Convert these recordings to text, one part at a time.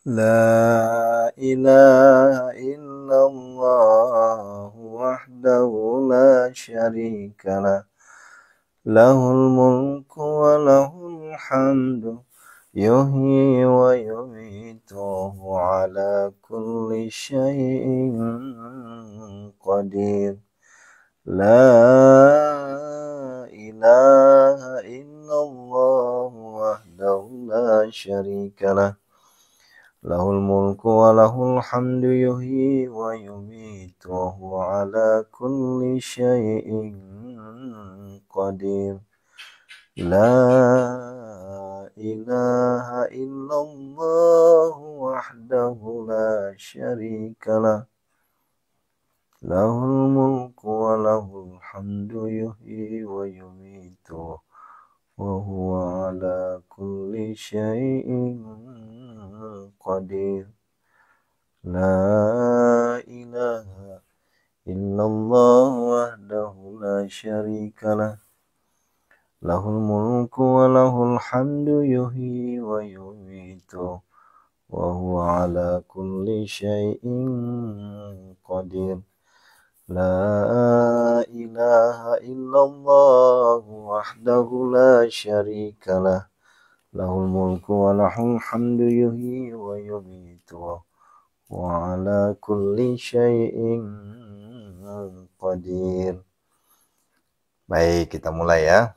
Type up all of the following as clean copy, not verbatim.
لا إله إلا الله وحده لا شريك له له الملك وله الحمد يحيي ويميت وهو على كل شيء قدير لا إله إلا الله وحده لا شريك له له الملك وله الحمد يحيي ويميت وهو على كل شيء قدير لا إله إلا الله وحده لا شريك له له الملك وله الحمد يحيي ويميت وهو على كل شيء قدير لا إله إلا الله وحده لا شريك له له الملك وله الحمد يحيي ويميت وهو على كل شيء قدير لا إله إلا الله وحده لا شريك له له الملك وله الحمد يحيي ويميت وعلى كل شيء قدير. Baik, kita mulai ya.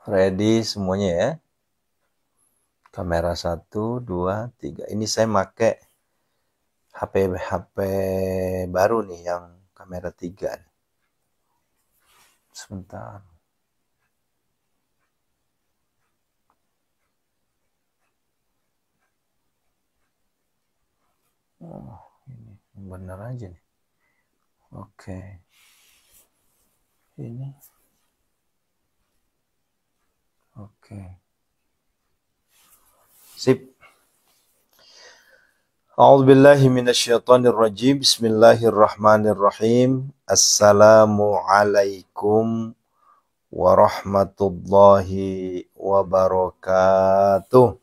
Ready semuanya ya. Kamera 1, 2, 3. Ini saya pakai HP baru nih yang kamera 3. Sebentar. Oh, ini benar aja nih. Oke. Ini. Oke. Sip. A'udzubillahi minasyaitonirrajim. Bismillahirrahmanirrahim. Assalamualaikum warahmatullahi wabarakatuh.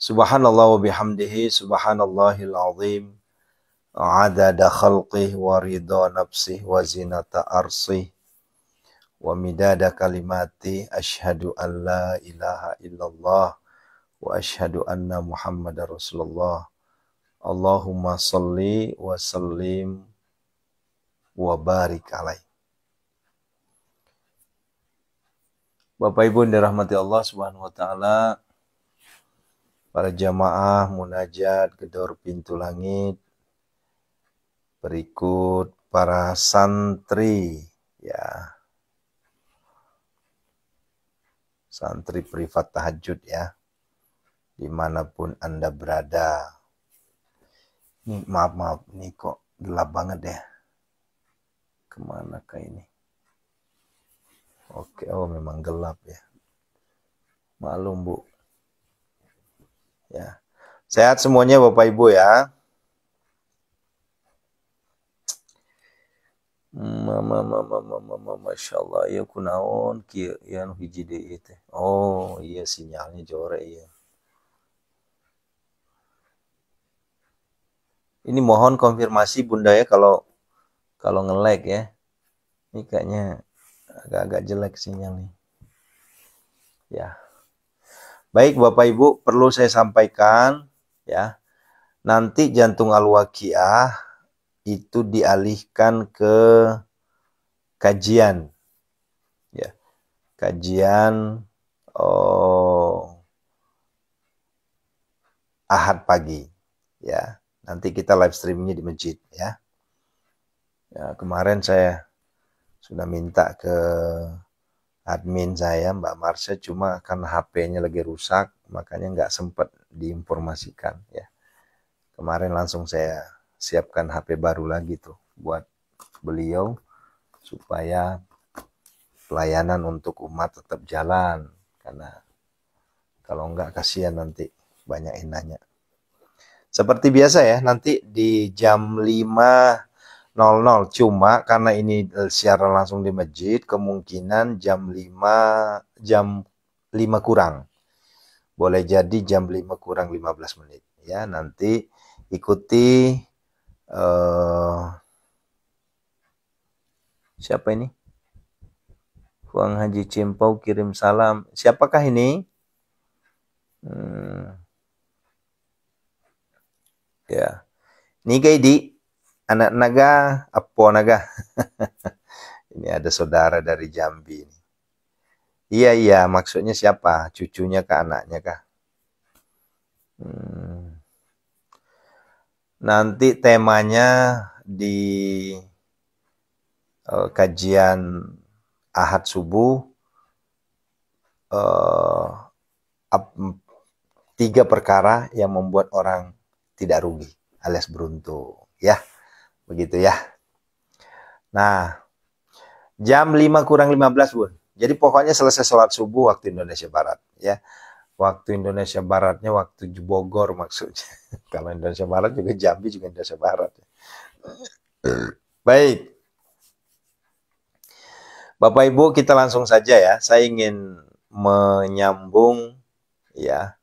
Subhanallah wa bihamdihi subhanallahil azim. Adada khalqih wa ridha nafsih wa zinata arsih wa midada kalimati asyhadu an la ilaha illallah wa asyhadu anna muhammadar rasulullah. Allahumma salli wa sallim wa barik alaih. Bapak Ibu yang dirahmati Allah Subhanahu wa taala, para jamaah munajat gedor pintu langit, berikut para santri ya. Santri privat tahajud ya. Dimanapun Anda berada. Ini maaf nih kok gelap banget ya. Kemana kah ini? Oke, oh memang gelap ya. Maklum Bu. Ya. Sehat semuanya Bapak Ibu ya. Masya Allah ya kunaon kieu yang hiji deui teh. Oh iya sinyalnya jore iya. Ini mohon konfirmasi Bunda ya kalau nge-lag ya. Ini kayaknya agak-agak jelek sinyal nih. Ya. Baik Bapak Ibu, perlu saya sampaikan ya. Nanti jantung al-waqiah itu dialihkan ke kajian. Ya. Kajian Ahad pagi. Ya. Nanti kita live streamingnya di masjid ya. Ya, kemarin saya sudah minta ke admin saya Mbak Marsha, cuma karena HP-nya lagi rusak makanya nggak sempat diinformasikan ya. Kemarin langsung saya siapkan HP baru lagi tuh buat beliau supaya pelayanan untuk umat tetap jalan, karena kalau nggak kasihan nanti banyak yang nanya. Seperti biasa ya, nanti di jam 5 00. Cuma karena ini siaran langsung di masjid, kemungkinan jam 5 kurang. Boleh jadi jam 5 kurang 15 menit. Ya, nanti ikuti siapa ini? Huang Haji Cimpau kirim salam. Siapakah ini? Ya. Niga di anak naga, apo naga. Ini ada saudara dari Jambi. Iya, maksudnya siapa? Cucunya kah, anaknya kah? Nanti temanya di kajian Ahad subuh 3 perkara yang membuat orang tidak rugi alias beruntung, ya. Begitu ya. Nah, jam 5 kurang 15, Bun. Jadi pokoknya selesai sholat subuh waktu Indonesia Barat, ya. Waktu Indonesia Baratnya waktu Bogor maksudnya. Kalau Indonesia Barat juga Jambi juga Indonesia Barat. Baik. Bapak Ibu, kita langsung saja ya. Saya ingin menyambung ya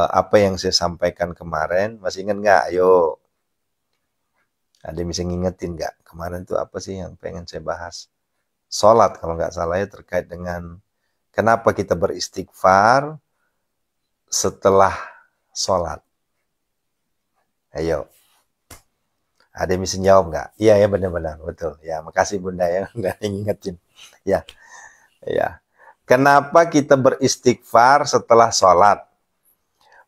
apa yang saya sampaikan kemarin. Masih ingat nggak? Ayo. Ada yang bisa ngingetin nggak? Kemarin itu apa sih yang pengen saya bahas? Sholat kalau nggak salah ya, terkait dengan kenapa kita beristighfar setelah sholat. Ayo. Ada yang bisa jawab nggak? Iya ya, benar-benar betul. Ya, makasih Bunda ya udah ngingetin. Ya, ya. Kenapa kita beristighfar setelah sholat?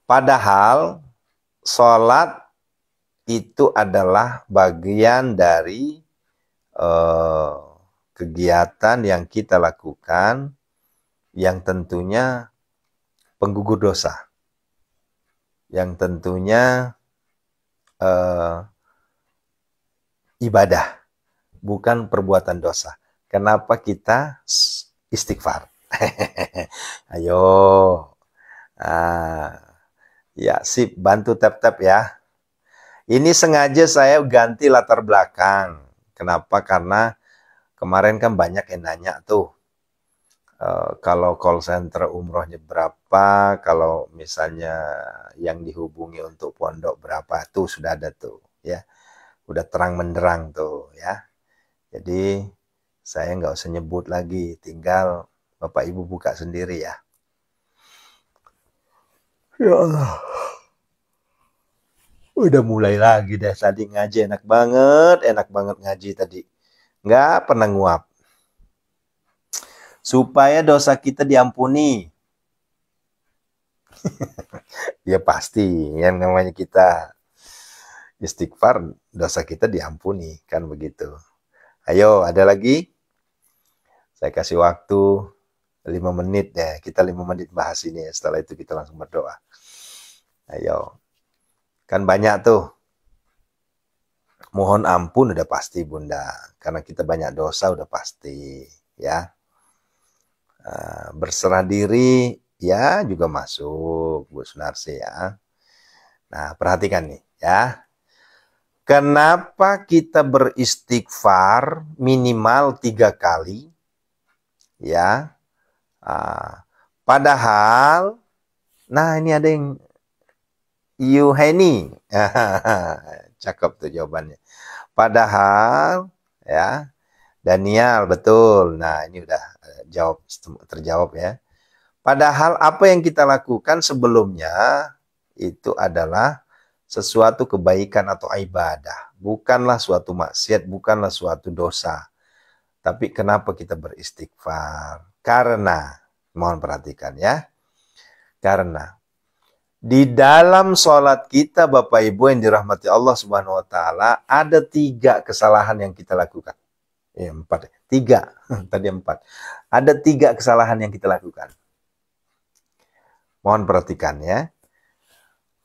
Padahal sholat itu adalah bagian dari kegiatan yang kita lakukan yang tentunya penggugur dosa, yang tentunya ibadah, bukan perbuatan dosa. Kenapa kita istighfar? Ayo, ya sip, bantu tap-tap ya. Ini sengaja saya ganti latar belakang. Kenapa? Karena kemarin kan banyak yang nanya tuh, kalau call center umrohnya berapa, kalau misalnya yang dihubungi untuk pondok berapa, tuh sudah ada tuh ya. Udah terang menderang tuh ya. Jadi saya nggak usah nyebut lagi, tinggal Bapak Ibu buka sendiri ya. Ya Allah. Udah mulai lagi deh, tadi ngaji enak banget ngaji tadi. Nggak pernah nguap. Supaya dosa kita diampuni. Ya pasti, yang namanya kita istighfar, dosa kita diampuni, kan begitu. Ayo, ada lagi? Saya kasih waktu 5 menit deh. Kita 5 menit bahas ini. Setelah itu kita langsung berdoa. Ayo. Kan banyak tuh. Mohon ampun udah pasti Bunda. Karena kita banyak dosa udah pasti. Ya. Berserah diri ya juga masuk Bu Sunarsi ya. Nah, perhatikan nih ya. Kenapa kita beristighfar minimal 3 kali? Ya. Padahal, nah ini ada yang Yuheni. Cakep tuh jawabannya. Padahal, ya, Daniel, betul. Nah, ini udah terjawab ya. Padahal apa yang kita lakukan sebelumnya itu adalah sesuatu kebaikan atau ibadah. Bukanlah suatu maksiat, bukanlah suatu dosa. Tapi kenapa kita beristighfar? Karena, mohon perhatikan ya. Karena di dalam sholat kita Bapak Ibu yang dirahmati Allah Subhanahu wa Ta'ala, ada 3 kesalahan yang kita lakukan. 4, 3, tadi 4. Ada 3 kesalahan yang kita lakukan. Mohon perhatikan ya.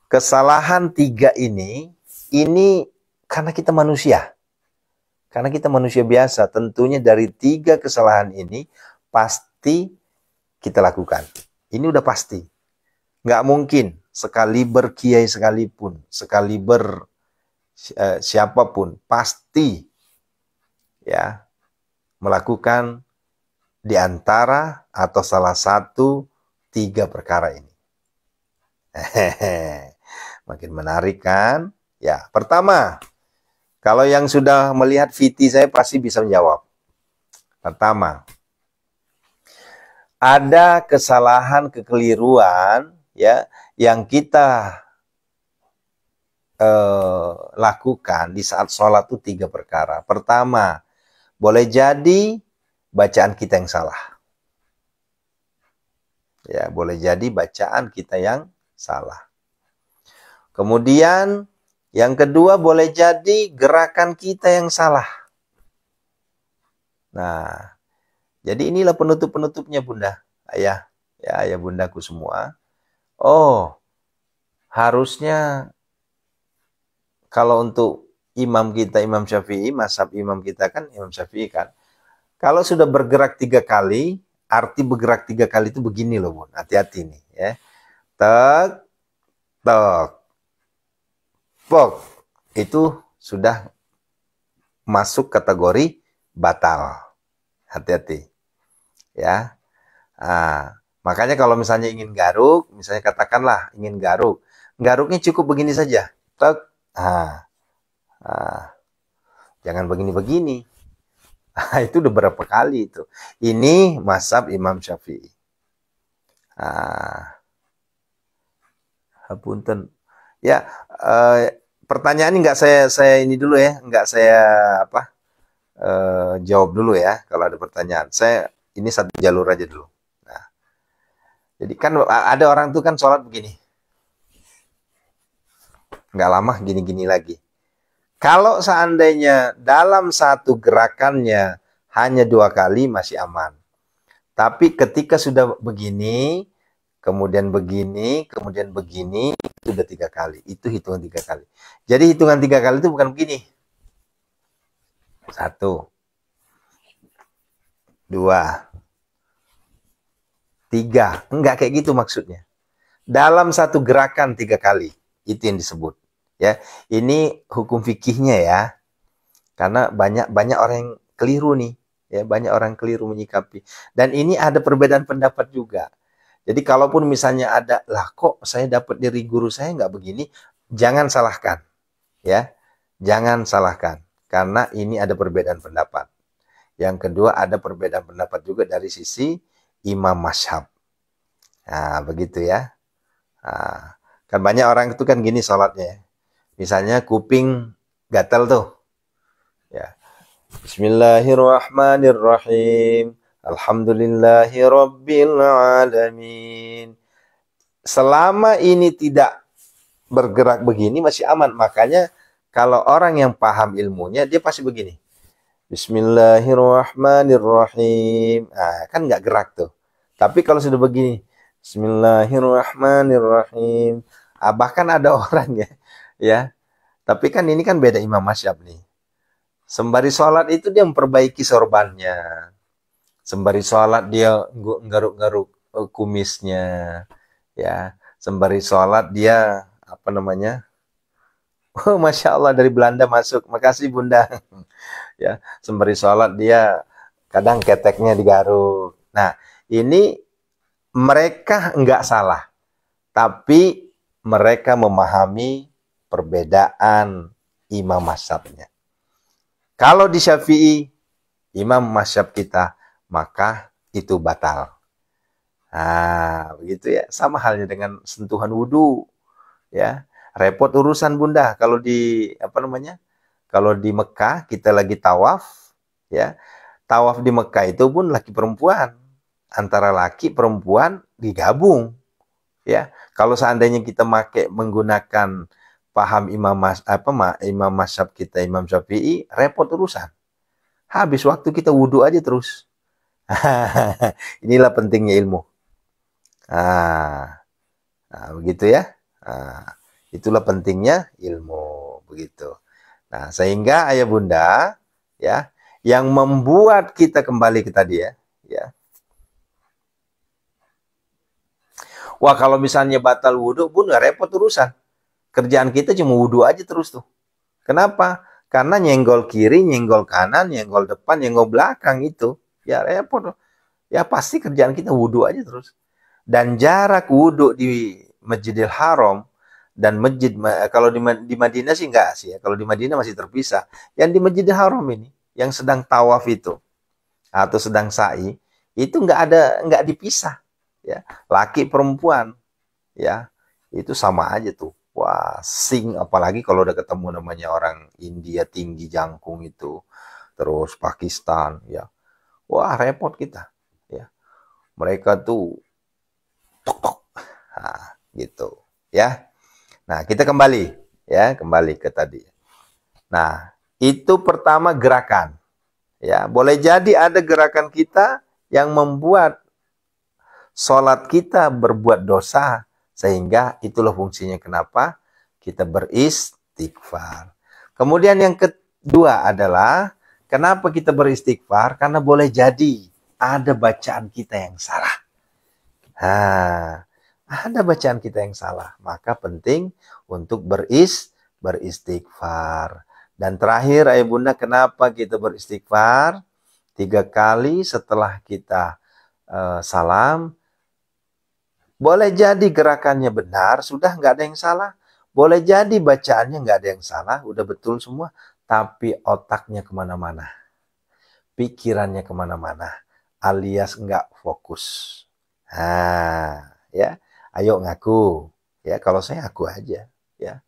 Kesalahan 3 ini karena kita manusia. Karena kita manusia biasa, tentunya dari 3 kesalahan ini pasti kita lakukan. Ini udah pasti. Nggak mungkin sekaliber kiai sekalipun, sekaliber siapapun pasti ya melakukan di antara atau salah satu 3 perkara ini. Makin menarik kan? Ya, pertama, kalau yang sudah melihat VT saya pasti bisa menjawab. Pertama, ada kesalahan, kekeliruan ya yang kita lakukan di saat sholat itu 3 perkara. Pertama, boleh jadi bacaan kita yang salah. Ya, boleh jadi bacaan kita yang salah. Kemudian yang kedua boleh jadi gerakan kita yang salah. Nah, jadi inilah penutup-penutupnya Bunda, Ayah, ya Ayah Bundaku semua. Oh, harusnya kalau untuk imam kita, Imam Syafi'i, mazhab imam kita kan Imam Syafi'i kan. Kalau sudah bergerak 3 kali, arti bergerak 3 kali itu begini loh Bun. Hati-hati nih ya. Tek, tek, pok. Itu sudah masuk kategori batal. Hati-hati. Ya. Makanya kalau misalnya ingin garuk, misalnya katakanlah ingin garuk. Garuknya cukup begini saja. Tek. Jangan begini-begini. Itu udah berapa kali itu. Ini mazhab Imam Syafi'i. Punten. Ya, pertanyaan ini nggak saya ini dulu ya, nggak saya jawab dulu ya. Kalau ada pertanyaan, saya ini satu jalur aja dulu. Nah, jadi kan ada orang tuh kan sholat begini, nggak lama gini-gini lagi. Kalau seandainya dalam satu gerakannya hanya 2 kali masih aman. Tapi ketika sudah begini, kemudian begini, kemudian begini, itu udah 3 kali. Itu hitungan 3 kali. Jadi hitungan 3 kali itu bukan begini. 1, 2, 3. Enggak kayak gitu maksudnya. Dalam satu gerakan 3 kali. Itu yang disebut. Ya, ini hukum fikihnya ya. Karena banyak orang yang keliru nih. Ya, banyak orang keliru menyikapi. Dan ini ada perbedaan pendapat juga. Jadi kalaupun misalnya ada, lah kok saya dapat dari guru saya nggak begini, jangan salahkan. Ya, jangan salahkan. Karena ini ada perbedaan pendapat. Yang kedua ada perbedaan pendapat juga dari sisi imam mazhab. Nah, begitu ya. Nah, kan banyak orang itu kan gini sholatnya. Misalnya kuping gatal tuh. Ya. Bismillahirrahmanirrahim. Alhamdulillahi rabbil alamin. Selama ini tidak bergerak begini masih aman. Makanya kalau orang yang paham ilmunya dia pasti begini. Bismillahirrahmanirrahim. Nah, kan nggak gerak tuh. Tapi kalau sudah begini, Bismillahirrahmanirrahim. Bahkan ada orang ya. Tapi kan ini kan beda imam mazhab nih. Sembari sholat itu dia memperbaiki sorbannya. Sembari sholat dia garuk-garuk kumisnya. Ya, sembari sholat dia Oh, Masya Allah dari Belanda masuk. Makasih Bunda. Ya, sembari sholat dia kadang keteknya digaruk. Nah, ini mereka nggak salah. Tapi mereka memahami perbedaan imam mazhabnya. Kalau di Syafi'i, imam mazhab kita, maka itu batal. Nah, begitu ya. Sama halnya dengan sentuhan wudhu. Ya, repot urusan Bunda. Kalau di Kalau di Mekah kita lagi tawaf, ya. Tawaf di Mekah itu pun laki perempuan. Antara laki perempuan digabung. Ya, kalau seandainya kita menggunakan paham imam mazhab kita Imam Syafi'i, repot urusan. Habis waktu kita wudhu aja terus. Inilah pentingnya ilmu. Begitu ya. Itulah pentingnya ilmu, begitu. Nah, sehingga ayah bunda ya, yang membuat kita kembali ke tadi ya. Wah, kalau misalnya batal wudhu, Bun, nggak repot urusan. Kerjaan kita cuma wudhu aja terus tuh. Kenapa? Karena nyenggol kiri, nyenggol kanan, nyenggol depan, nyenggol belakang itu. Ya repot. Ya pasti kerjaan kita wudhu aja terus. Dan jarak wudhu di Masjidil Haram dan masjid, kalau di Madinah sih enggak sih ya. Kalau di Madinah masih terpisah. Yang di Masjidil Haram ini, yang sedang tawaf itu atau sedang sa'i, itu enggak dipisah ya. Laki perempuan ya. Itu sama aja tuh. Wah, apalagi kalau udah ketemu namanya orang India tinggi jangkung itu, terus Pakistan ya. Wah, repot kita ya. Mereka tuh tok tok. Nah, gitu ya. Nah, kita kembali ya, kembali ke tadi. Nah, itu pertama gerakan. Ya, boleh jadi ada gerakan kita yang membuat sholat kita berbuat dosa, sehingga itulah fungsinya kenapa kita beristighfar. Kemudian yang kedua adalah kenapa kita beristighfar? Karena boleh jadi ada bacaan kita yang salah. Nah, ada bacaan kita yang salah, maka penting untuk beristighfar. Dan terakhir, ayah bunda, kenapa kita beristighfar? 3 kali setelah kita salam. Boleh jadi gerakannya benar, sudah nggak ada yang salah. Boleh jadi bacaannya nggak ada yang salah, udah betul semua. Tapi otaknya kemana-mana. Pikirannya kemana-mana. Alias nggak fokus. Nah, ya, ayo ngaku. Ya, kalau saya aku aja. Ya,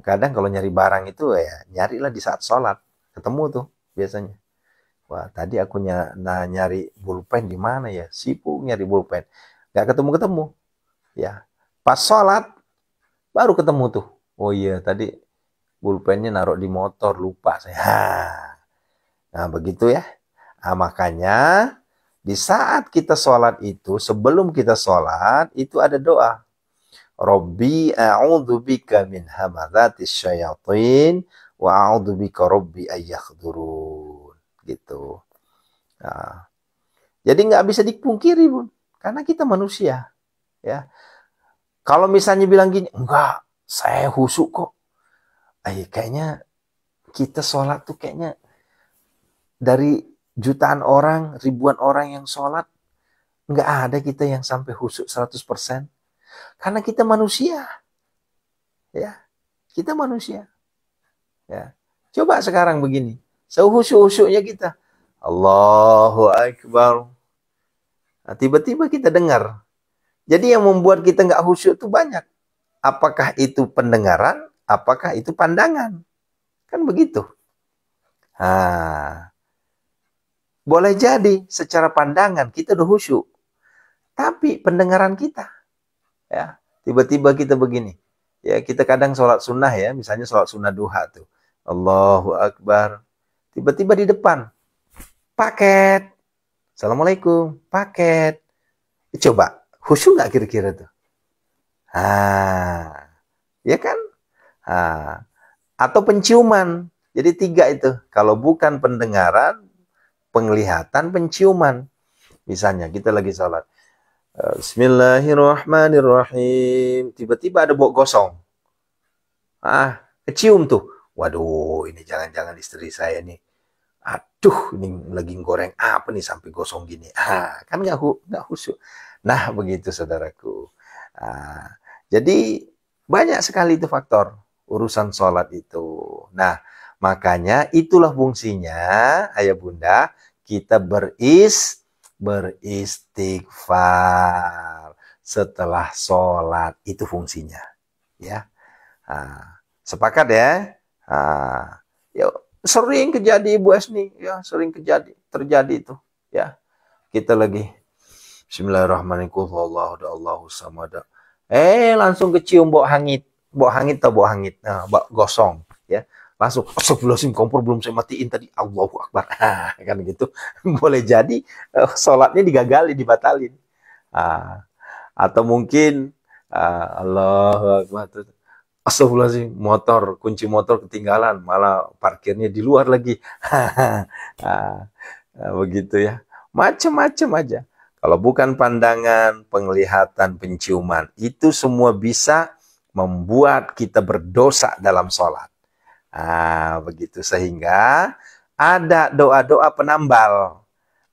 kadang kalau nyari barang itu ya nyarilah di saat sholat. Ketemu tuh biasanya. Wah, tadi aku nyari pulpen di mana ya? Sibuk nyari pulpen. Gak ketemu-ketemu. Ya, pas sholat baru ketemu tuh. Oh iya, tadi pulpennya naruh di motor, lupa saya. Nah, begitu ya. Nah, makanya di saat kita sholat itu, sebelum kita sholat, itu ada doa. Rabbi a'udzubika min hamadzatis syayatin wa a'udzubika rabbi ayyakhdurun. Gitu. Nah, jadi nggak bisa dipungkiri, Bun. Karena kita manusia. Ya. Kalau misalnya bilang gini, enggak, saya khusyuk kok. Kayaknya kita sholat tuh kayaknya dari jutaan orang, ribuan orang yang sholat, nggak ada kita yang sampai khusyuk 100%. Karena kita manusia. Ya, kita manusia. Ya. Coba sekarang begini. Sehusyuk-husyuknya kita. Allahu Akbar. Nah, tiba-tiba kita dengar. Jadi yang membuat kita nggak khusyuk itu banyak. Apakah itu pendengaran? Apakah itu pandangan? Kan begitu. Nah, boleh jadi secara pandangan kita udah khusyuk. Tapi pendengaran kita, ya, tiba-tiba kita begini. Ya, kita kadang sholat sunnah ya, misalnya sholat sunnah duha tuh. Allahu Akbar. Tiba-tiba di depan, paket. Assalamualaikum, paket. Coba, khusyuk nggak kira-kira tuh? Ya kan? Atau penciuman. Jadi 3 itu. Kalau bukan pendengaran, penglihatan, penciuman. Misalnya kita lagi sholat. Bismillahirrahmanirrahim. Tiba-tiba ada bau gosong. Kecium tuh. Waduh, ini jangan-jangan istri saya nih. Aduh, ini lagi goreng apa nih sampai gosong gini. Kan nggak khusyuk. Nah, begitu saudaraku. Jadi banyak sekali itu faktor urusan sholat itu. Nah, makanya itulah fungsinya, ayah bunda, kita beristighfar setelah sholat. Itu fungsinya. Ya, sepakat ya? Yuk. Sering terjadi Ibu Esni, ya sering terjadi itu, ya. Kita lagi Bismillahirrahmanirrahim, Allahu samad. Langsung kecium bau hangit atau bau hangit, bau gosong, ya. Langsung astagfirullahaladzim, kompor belum saya matiin tadi, Allahu Akbar. Kan gitu. Boleh jadi sholatnya digagali, dibatalin. Atau mungkin Allahu Akbar. Astagfirullahaladzim, kunci motor ketinggalan, malah parkirnya di luar lagi. Begitu ya. Macam-macam aja. Kalau bukan pandangan, penglihatan, penciuman, itu semua bisa membuat kita berdosa dalam sholat. Begitu. Sehingga ada doa-doa penambal.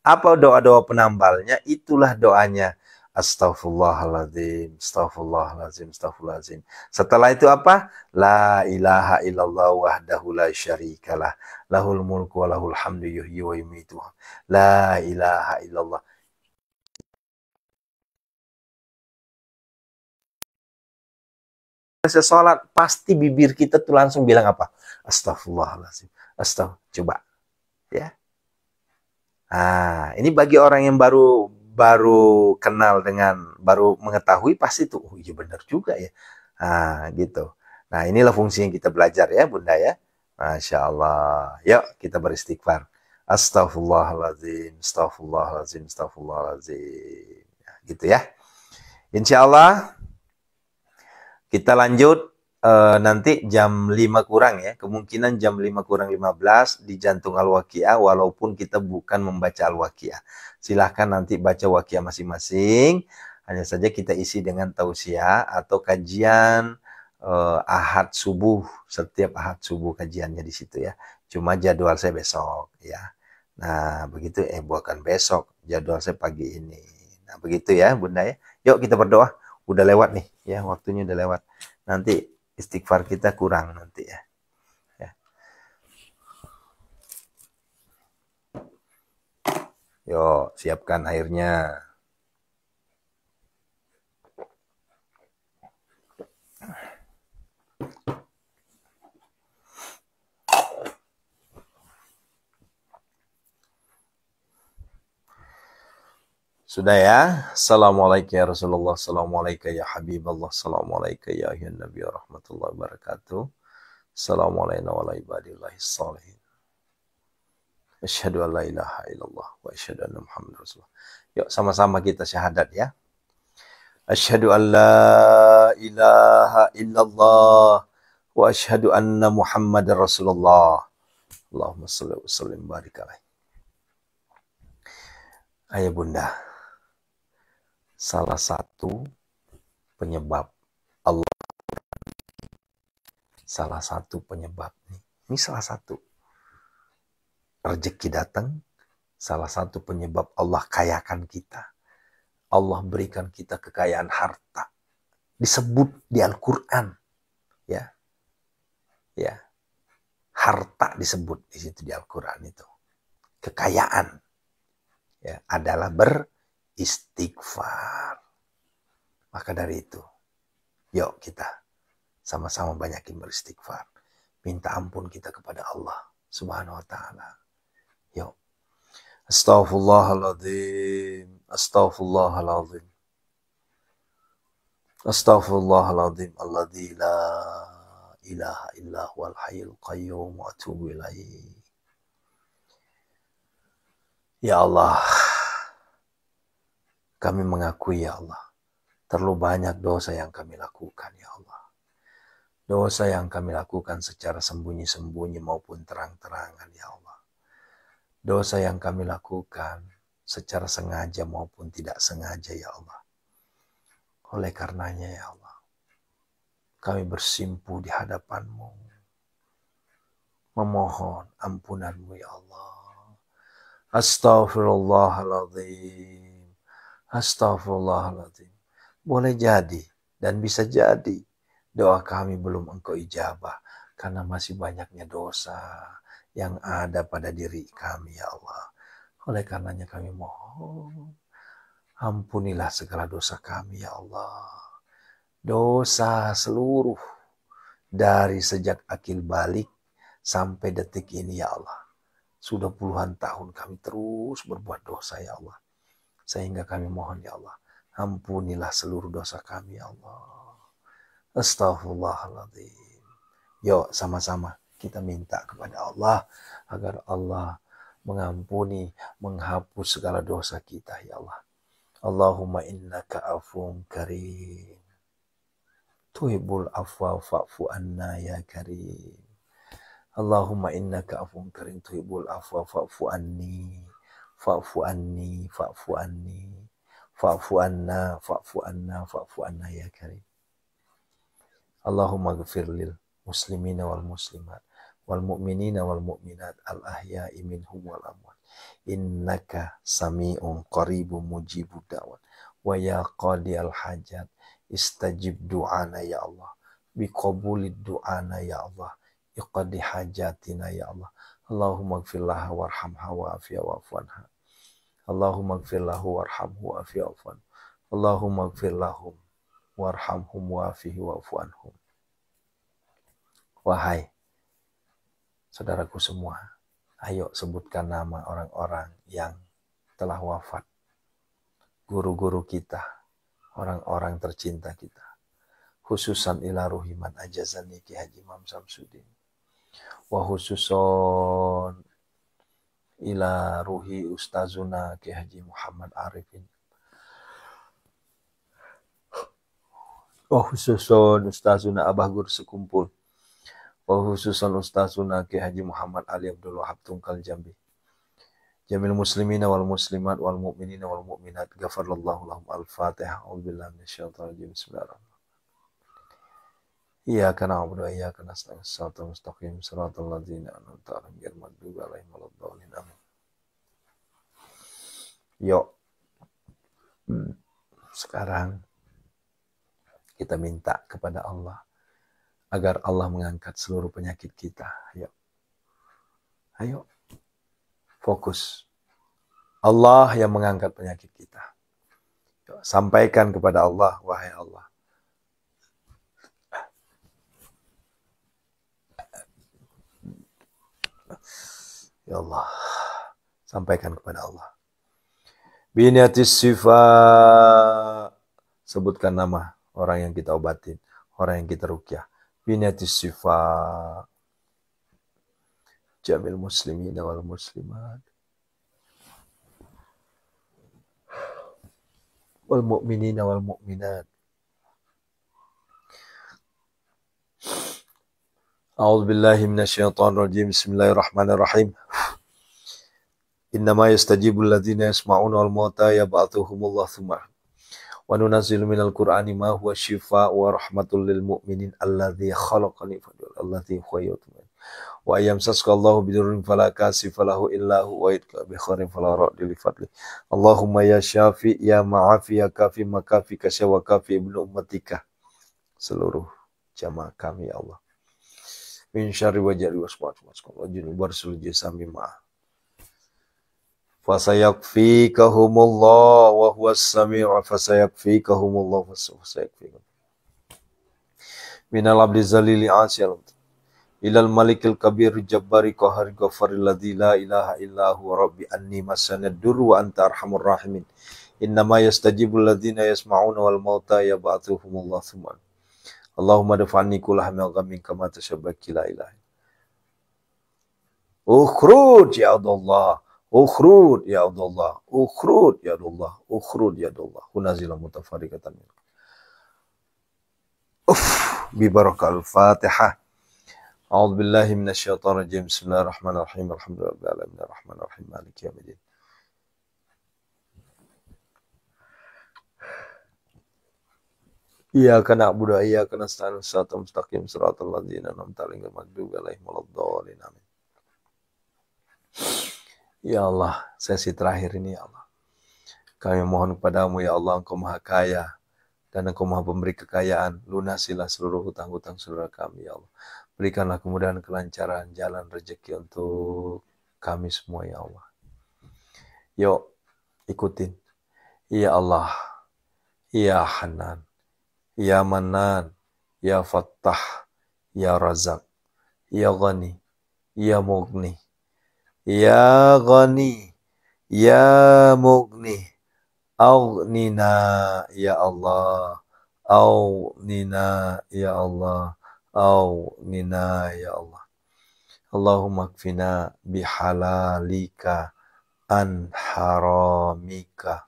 Apa doa-doa penambalnya? Itulah doanya. Astaghfirullahaladzim, astaghfirullahaladzim, astaghfirullahaladzim. Setelah itu apa? La ilaha illallah wahdahu la syarikalah. Lahul mulku wa lahul hamdu yuhyi wa yumitu. La ilaha illallah. Selesai sholat, pasti bibir kita tuh langsung bilang apa? Astaghfirullahaladzim. Coba. Ya. Ini bagi orang yang baru kenal baru mengetahui, pasti tuh, oh iya benar juga ya. Gitu. Nah, inilah fungsi yang kita belajar ya, Bunda ya. Masya Allah. Yuk, kita beristighfar. Astaghfirullahaladzim, astaghfirullahaladzim, astaghfirullahaladzim. Gitu ya. Insya Allah, kita lanjut nanti jam 5 kurang ya. Kemungkinan jam 5 kurang 15 di Jantung Al-Waqiah, walaupun kita bukan membaca Al-Waqiah. Silahkan nanti baca Waqiah masing-masing. Hanya saja kita isi dengan tausiah atau kajian Ahad subuh. Setiap Ahad subuh kajiannya di situ ya. Cuma jadwal saya besok ya. Nah, begitu bukan besok, jadwal saya pagi ini. Nah, begitu ya, Bunda ya. Yuk kita berdoa. Udah lewat nih ya, waktunya udah lewat. Nanti istighfar kita kurang nanti ya. Yuk, siapkan airnya. Sudah ya. Assalamualaikum ya Rasulullah. Assalamualaikum ya Habibullah. Assalamualaikum ya ayuhan Nabi warahmatullahi wabarakatuh. Assalamualaikum warahmatullahi wabarakatuh. Asyhadu an la ilaha illallah wa asyhadu anna Muhammadar Rasulullah. Yuk sama-sama kita syahadat ya. Asyhadu an la ilaha illallah wa asyhadu anna Muhammadar Rasulullah. Allahumma shalli wa sallim barik alaihi. Ayah Bunda, salah satu penyebab Allah, salah satu penyebab ini salah satu rezeki datang, salah satu penyebab Allah kayakan kita, Allah berikan kita kekayaan harta, disebut di Al-Quran ya, harta disebut di situ di Al-Quran itu, kekayaan ya adalah beristighfar. Maka dari itu, yuk kita sama-sama banyakin beristighfar. Minta ampun kita kepada Allah Subhanahu wa ta'ala. Yuk. Astaghfirullahaladzim. Astaghfirullahaladzim. Astaghfirullahaladzim. Alladzi la ilaha illa huwal hayyul qayyum wa atubu ilaihi. Ya Allah, kami mengakui ya Allah, terlalu banyak dosa yang kami lakukan ya Allah. Dosa yang kami lakukan secara sembunyi-sembunyi maupun terang-terangan ya Allah. Dosa yang kami lakukan secara sengaja maupun tidak sengaja ya Allah. Oleh karenanya ya Allah, kami bersimpuh di hadapan-Mu, memohon ampunan-Mu ya Allah. Astaghfirullahaladzim. Astaghfirullahaladzim. Boleh jadi dan bisa jadi doa kami belum Engkau ijabah karena masih banyaknya dosa yang ada pada diri kami ya Allah. Oleh karenanya kami mohon, ampunilah segala dosa kami ya Allah. Dosa seluruh dari sejak akil balik sampai detik ini ya Allah. Sudah puluhan tahun kami terus berbuat dosa ya Allah. Sehingga kami mohon ya Allah, ampunilah seluruh dosa kami ya Allah. Astaghfirullahaladzim. Yuk sama-sama kita minta kepada Allah agar Allah mengampuni, menghapus segala dosa kita ya Allah. Allahumma innaka afuwun karim. Tuhibbul afwa fa'fu anna ya karim. Allahumma innaka afuwun karim tuhibbul afwa fa'fu anni. Fa'fu anni, fa'fu anni. Fa'fu anna, fa'fu anna, fa'fu anna ya karim. Allahumma ghafir lil muslimina wal muslimat wal mu'minina wal mu'minat al ahya'i minhum wal amwat. Innaka sami'un qaribun mujibud da'wat. Wa ya qadiyal hajat istajib du'ana ya Allah. Biqabulid du'ana ya Allah. Iqadi hajatina ya Allah. Allahumma gfir laha warhamha wa'afiya wa'fu anha. Allahumma gfir lahu warhamhu wa'afiya wa'fu anhu. Allahumma gfir lahum warhamhum wa'afihi wa'fu anhum. Wahai saudaraku semua, ayo sebutkan nama orang-orang yang telah wafat. Guru-guru kita, orang-orang tercinta kita. Khususan ila ruhiman ajazani Ki Haji Imam Samsudin. Wa khususon ila ruhi ustazuna Ki Haji Muhammad Arifin. Wa khususon ustazuna Abah Gur Sekumpul. Wa khususon ustazuna Ki Haji Muhammad Ali Abdul Wahab Tungkal Jambi. Jamil muslimina wal muslimat wal mu'minina wal mu'minat. Ghafarallahu lahum al-Fatihah. A'udzubillahi minasyaitonir rajim. Bismillahirrahmanirrahim. Iyyaka na'budu wa iyyaka nasta'in. Shiratal mustaqim. Shiratal ladzina an'amta 'alaihim ghairil maghdubi 'alaihim waladdallin. Amin. Yuk. Sekarang kita minta kepada Allah agar Allah mengangkat seluruh penyakit kita. Ayo. Ayo. Fokus. Allah yang mengangkat penyakit kita. Yuk, sampaikan kepada Allah, wahai Allah. Ya Allah, sampaikan kepada Allah. Biniatis sifat. Sebutkan nama orang yang kita obatin, orang yang kita ruqyah. Biniatis sifat. Jamil muslimin wal muslimat. Wal mu'minina wal mu'minat. A'udzu billahi minasyaitonir rajim. Bismillahirrahmanirrahim. Innama yastajibul ladzina yasma'una wal mauta yab'athuhumullahu tsumma. Wa nunazzilu minal qur'ani ma huwa syifaa'un wa rahmatul lil mu'minin alladzi khalaqani alladzi khayyatun. Wa yamsaskallahu bidurrin fala kashifa lahu illa huwa wa yadka bi khairin fala raddi li fadli. Allahumma ya syafi ya ma'afi ya kafi makafi kasyawa kafi ibnu ummatika. Seluruh jamaah kami ya Allah. Min syarri wajari wasma'at wajin barsul jisami ma'a. Fasayakfikahumullah wa huwas sami'u fasayakfikahumullah fasayakfikahum. Minal abdi zalili asyal ilal malikil kabir jabbari qahari ghafaril ladzi la ilaha illa huwa rabbi anni masanad dur wa anta arhamur rahimin. Innama yastajibul ladzina yasma'una wal mauta yab'athuhumullah tsumma. Allahumma dafa'ni kullah min ghammin kama tashabbaki la ilaha. Ukhruj ya Allah. Ukhrud ya Allah, ukhrud ya Allah, ukhrud ya Allah. Hunazila mutafarriqatan. Bi barakal Fatihah. A'udzu billahi minasyaitonir rajim. Bismillahirrahmanirrahim. Alhamdulillahirabbil alamin arrahmanir rahim maliki yaumiddin. Iyyaka na'budu wa iyyaka nasta'in. Shiratal mustaqim. Shiratal ladzina an'amta 'alaihim ghairil maghdubi 'alaihim waladdallin. Amin. Ya Allah, sesi terakhir ini ya Allah. Kami mohon kepadamu ya Allah, Engkau maha kaya dan Engkau maha pemberi kekayaan. Lunasilah seluruh hutang-hutang saudara kami ya Allah. Berikanlah kemudahan, kelancaran, jalan rezeki untuk kami semua ya Allah. Yuk, ikutin. Ya Allah, Ya Hanan, Ya Manan, Ya Fattah, Ya Razak, Ya Ghani, Ya Mughni. Ya Ghani, Ya Mughni, Aghnina ya Allah, Aghnina ya Allah, Aghnina ya Allah. Allahumma kfina bihalalika an haramika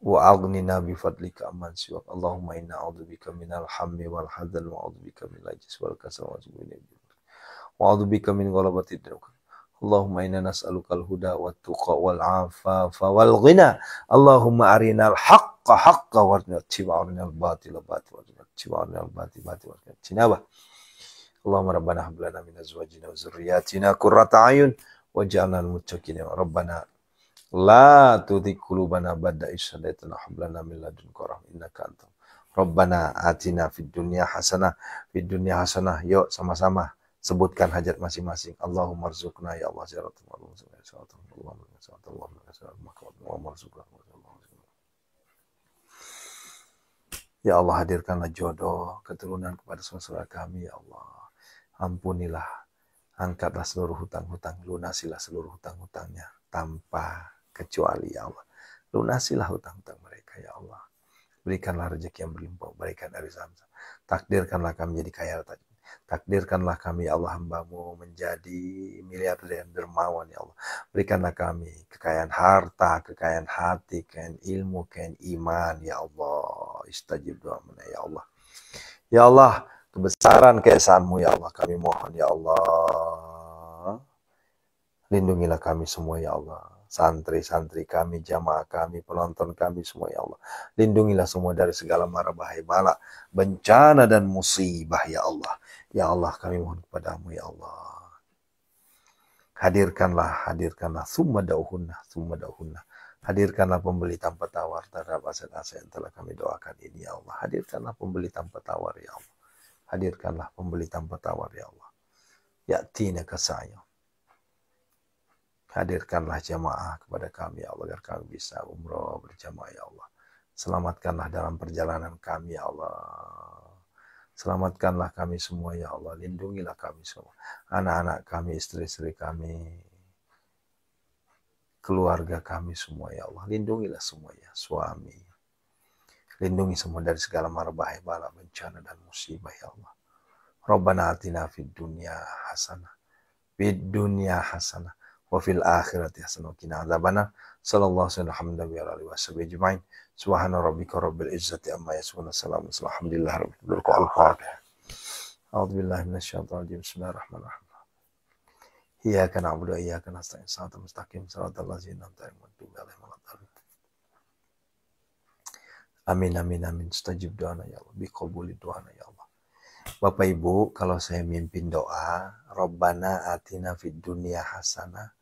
wa aghnina bifadlika amman siwak. Allahumma inna a'udzubika minal hammi wal hadzal wa a'udzubika minal ajzi wal kasal wa a'udzubika min ghalabati ad-dunya. Allahumma inna nas'alukal huda wat tuqa wal afafa wal ghina. Allahumma arinal haqqa haqqa warna tiba arinal batila batila tiba arinal batila batila tinaba. Allahumma rabbana hab lana min azwajina wa dzurriyyatina qurrata a'yun waj'alna lil muttaqina rabbana la tuzigh qulubana ba'da idh hadaytana wa hab lana min ladunka rahmatan innaka antal Rabbana atina fid dunya hasanah fid dunya hasanah. Yuk sama-sama sebutkan hajat masing-masing. Allahumma rzuqna ya Allah ziyaratul Ya Allah, hadirkanlah jodoh, keturunan kepada saudara kami, ya Allah. Ampunilah, angkatlah seluruh hutang-hutang, lunasilah seluruh hutang-hutangnya, tanpa kecuali, ya Allah. Lunasilah hutang-hutang mereka, ya Allah. Berikanlah rezeki yang berlimpah, berikan dari Zamzam. Takdirkanlah kami menjadi kaya, takdirkanlah kami, ya Allah, hamba-Mu menjadi miliarder dermawan, ya Allah. Berikanlah kami kekayaan harta, kekayaan hati, kekayaan ilmu, kekayaan iman, ya Allah. Istajib doa mana, ya Allah. Ya Allah, kebesaran keesahan-Mu, ya Allah, kami mohon, ya Allah. Lindungilah kami semua, ya Allah. Santri-santri kami, jamaah kami, penonton kami semua, ya Allah. Lindungilah semua dari segala mara bahaya bala, bencana dan musibah, ya Allah. Ya Allah, kami mohon kepadamu, ya Allah. Hadirkanlah, summa dauhunna. Hadirkanlah pembeli tanpa tawar terhadap aset-aset yang telah kami doakan ini, ya Allah. Hadirkanlah pembeli tanpa tawar, ya Allah. Hadirkanlah pembeli tanpa tawar, ya Allah. Ya'tina kasaya. Hadirkanlah jamaah kepada kami, ya Allah, agar kami bisa umroh berjamaah, ya Allah. Selamatkanlah dalam perjalanan kami, ya Allah. Selamatkanlah kami semua, ya Allah. Lindungilah kami semua. Anak-anak kami, istri-istri kami, keluarga kami semua, ya Allah. Lindungilah semua, ya suami. Lindungi semua dari segala mara bahaya, bala, bencana, dan musibah, ya Allah. Rabbana atina fid dunya hasanah. Fid dunya hasanah. Wa fil akhirati hasanah wa qina adzabannar. Sallallahu alaihi wa sallam. Subhana rabbika rabbil izzati amma yasifun. Assalamu alhamdulillah rabbil alamin. A'udzu billahi minasyaitonir rajim. Bismillahirrahmanirrahim. Iyyaka na'budu wa iyyaka nasta'in. Shiratal mustaqim. Shiratal ladzina an'amta 'alaihim. Amin amin amin. Stajib doana ya Allah. Biqabuli doana ya Allah. Bapak Ibu, kalau saya mimpin doa, Rabbana atina fid dunya hasanah,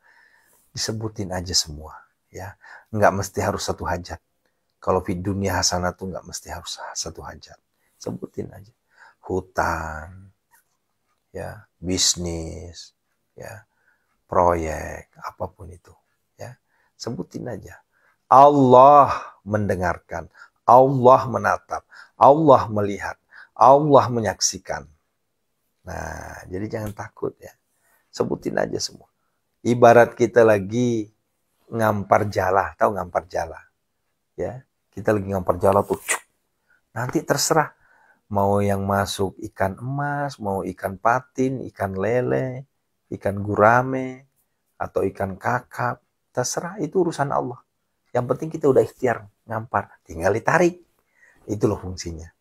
disebutin aja semua, ya. Enggak mesti harus satu hajat. Kalau fid dunya hasanah tuh enggak mesti harus satu hajat. Sebutin aja. Hutang, ya, bisnis, ya, proyek, apapun itu, ya. Sebutin aja. Allah mendengarkan, Allah menatap, Allah melihat, Allah menyaksikan. Nah, jadi jangan takut, ya. Sebutin aja semua. Ibarat kita lagi ngampar jala, tahu ngampar jala? Ya, kita lagi ngampar jala tuh. Nanti terserah mau yang masuk ikan emas, mau ikan patin, ikan lele, ikan gurame, atau ikan kakap, terserah, itu urusan Allah. Yang penting kita udah ikhtiar ngampar, tinggal ditarik. Itu loh fungsinya.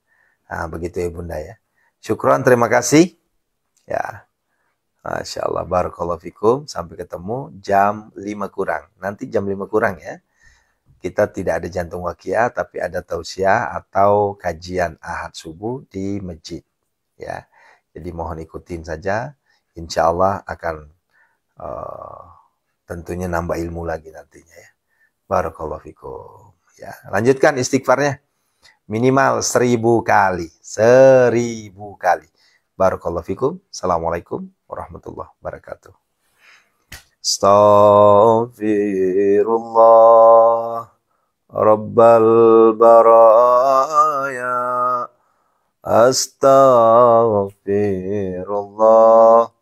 Nah, begitu ya Bunda, ya. Syukron, terima kasih. Ya. Masya Allah, barakallahu fikum. Sampai ketemu jam 5 kurang. Nanti jam 5 kurang, ya. Kita tidak ada jantung wakia, tapi ada tausiah atau kajian ahad subuh di masjid. Ya. Jadi mohon ikutin saja. Insya Allah akan tentunya nambah ilmu lagi nantinya, ya. Barakallahu fikum. Ya. Lanjutkan istighfarnya. Minimal 1000 kali. 1000 kali. Barakallahu fikum. Assalamualaikum warahmatullahi wabarakatuh. Astaghfirullah Rabbal baraya. Astaghfirullah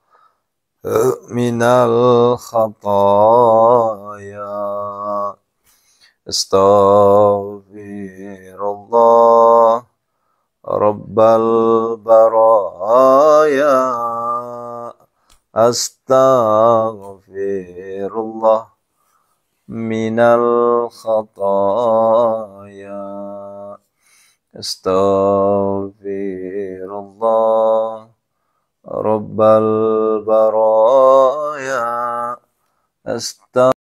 minal khataya. Astaghfirullah Rabbal baraya. Astaghfirullah minal khataya. Astaghfirullah Rabbal baraya.